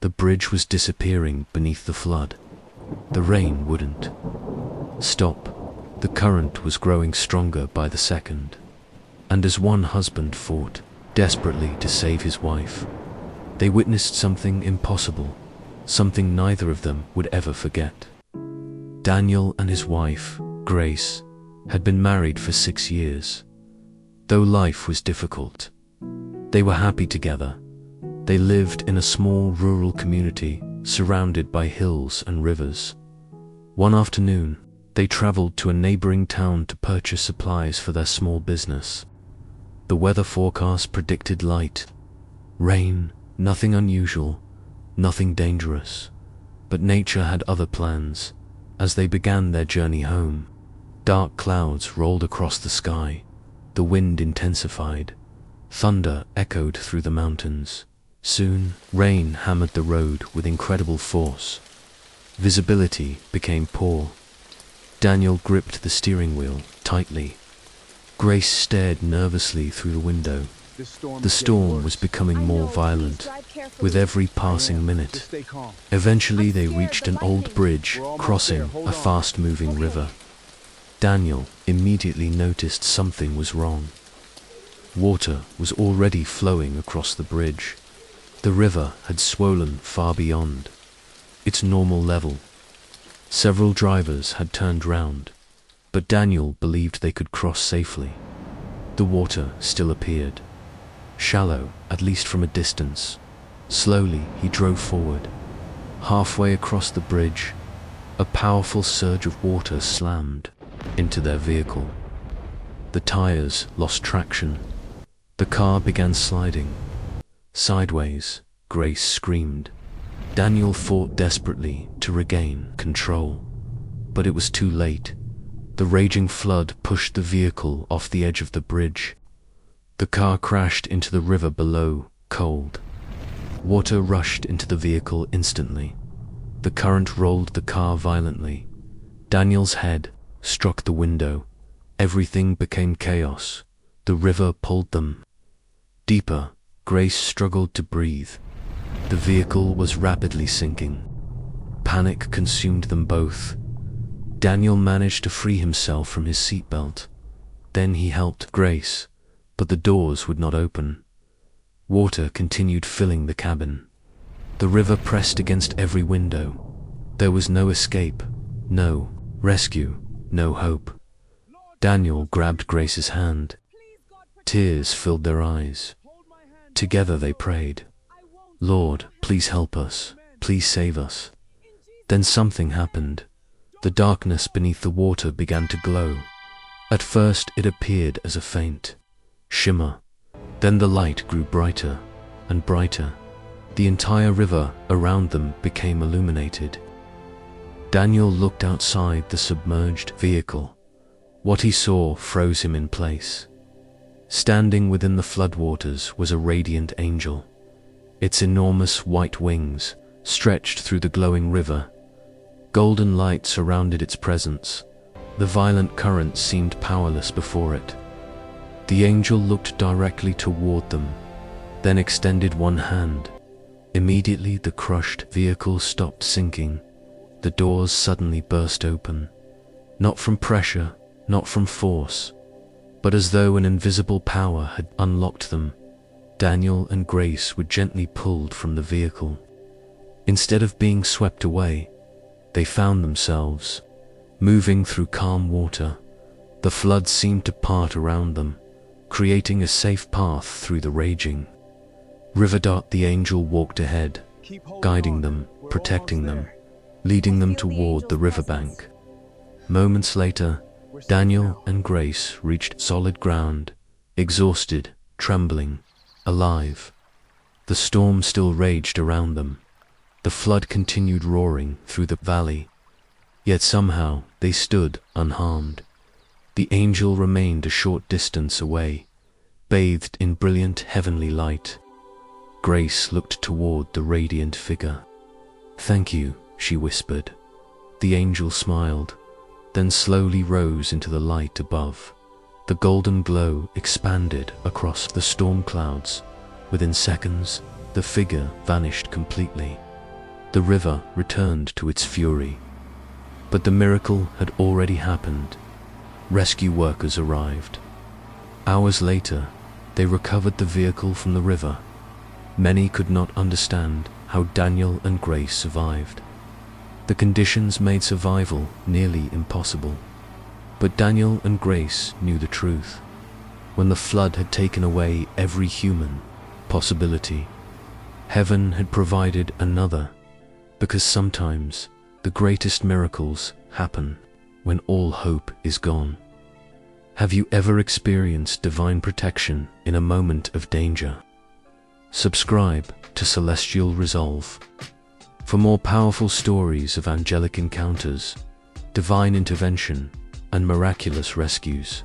The bridge was disappearing beneath the flood. The rain wouldn't stop. The current was growing stronger by the second. And as one husband fought desperately to save his wife, they witnessed something impossible, something neither of them would ever forget. Daniel and his wife, Grace, had been married for 6 years. Though life was difficult, they were happy together. They lived in a small rural community surrounded by hills and rivers. One afternoon, they traveled to a neighboring town to purchase supplies for their small business. The weather forecast predicted light rain, nothing unusual, nothing dangerous. But nature had other plans. As they began their journey home, dark clouds rolled across the sky. The wind intensified. Thunder echoed through the mountains. Soon, rain hammered the road with incredible force. Visibility became poor. Daniel gripped the steering wheel tightly. Grace stared nervously through the window. The storm was becoming more violent with every passing minute. Eventually they reached an old bridge crossing a fast-moving river. Daniel immediately noticed something was wrong. Water was already flowing across the bridge. The river had swollen far beyond its normal level. Several drivers had turned round, but Daniel believed they could cross safely. The water still appeared shallow, at least from a distance. Slowly he drove forward. Halfway across the bridge, a powerful surge of water slammed into their vehicle. The tires lost traction. The car began sliding sideways. Grace screamed. Daniel fought desperately to regain control, but it was too late. The raging flood pushed the vehicle off the edge of the bridge. The car crashed into the river below, cold. Water rushed into the vehicle instantly. The current rolled the car violently. Daniel's head struck the window. Everything became chaos. The river pulled them deeper. Grace struggled to breathe. The vehicle was rapidly sinking. Panic consumed them both. Daniel managed to free himself from his seatbelt. Then he helped Grace, but the doors would not open. Water continued filling the cabin. The river pressed against every window. There was no escape, no rescue, no hope. Daniel grabbed Grace's hand. Tears filled their eyes. Together they prayed, "Lord, please help us. Please save us." Then something happened. The darkness beneath the water began to glow. At first it appeared as a faint shimmer. Then the light grew brighter and brighter. The entire river around them became illuminated. Daniel looked outside the submerged vehicle. What he saw froze him in place. Standing within the floodwaters was a radiant angel. Its enormous white wings stretched through the glowing river. Golden light surrounded its presence. The violent current seemed powerless before it. The angel looked directly toward them, then extended one hand. Immediately the crushed vehicle stopped sinking. The doors suddenly burst open. Not from pressure, not from force, but as though an invisible power had unlocked them. Daniel and Grace were gently pulled from the vehicle. Instead of being swept away, they found themselves moving through calm water. The flood seemed to part around them, creating a safe path through the raging river. The angel walked ahead, guiding them, protecting them, leading them toward the riverbank. Moments later, Daniel and Grace reached solid ground, exhausted, trembling, alive. The storm still raged around them. The flood continued roaring through the valley. Yet somehow they stood unharmed. The angel remained a short distance away, bathed in brilliant heavenly light. Grace looked toward the radiant figure. "Thank you," she whispered. The angel smiled, then slowly rose into the light above. The golden glow expanded across the storm clouds. Within seconds, the figure vanished completely. the river returned to its fury. But the miracle had already happened. Rescue workers arrived. Hours later, they recovered the vehicle from the river. Many could not understand how Daniel and Grace survived. The conditions made survival nearly impossible. But Daniel and Grace knew the truth. When the flood had taken away every human possibility, heaven had provided another, because sometimes the greatest miracles happen when all hope is gone. Have you ever experienced divine protection in a moment of danger? Subscribe to Celestial Resolve for more powerful stories of angelic encounters, divine intervention, and miraculous rescues.